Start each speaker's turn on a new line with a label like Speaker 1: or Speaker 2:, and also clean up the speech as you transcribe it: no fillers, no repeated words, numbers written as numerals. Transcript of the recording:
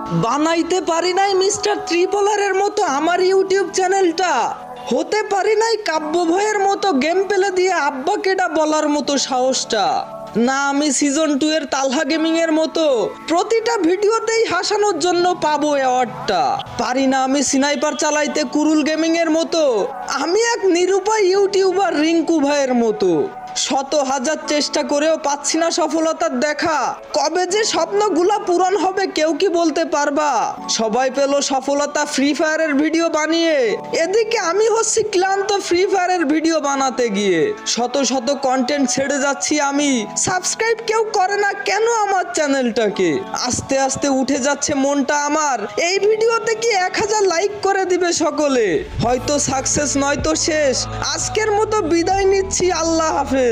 Speaker 1: বানাইতে পারি নাই মিস্টার ত্রিপলারের মতো আমার ইউটিউব চ্যানেলটা, হতে পারি নাই কাব্য ভয়ের মতো গেম পেলে দিয়ে আব্বা কেডা বলার মতো সাহসটা, না আমি সিজন 2 এর তালহা গেমিং এর মতো প্রতিটা ভিডিওতেই হাসানোর জন্য পাবো অ্যাওয়ার্ডটা, পারি না আমি স্নাইপার চালাইতে কুরুল গেমিং এর মতো, আমি এক নিরুপায় ইউটিউবার রিঙ্কু ভাইয়ের মতো, শত হাজার চেষ্টা করেও পাচ্ছি না সফলতার দেখা, কবে যে স্বপ্নগুলা পূরণ হবে কেউ কি বলতে পারবা? সবাই পেল সফলতা ফ্রি ফায়ারের ভিডিও বানিয়ে, এদিকে আমি হচ্ছি ক্লান্ত ফ্রি ফায়ারের ভিডিও বানাতে গিয়ে, শত শত কন্টেন্ট ছেড়ে যাচ্ছি আমি, সাবস্ক্রাইব কেউ করে না কেন আমার চ্যানেলটাকে, আস্তে আস্তে উঠে যাচ্ছে মনটা আমার, এই ভিডিওতে কি 1000 লাইক করে দিবে সকলে, হয়তো সাকসেস নয়তো শেষ, আজকের মতো বিদায় নিচ্ছি, আল্লাহ হাফেজ।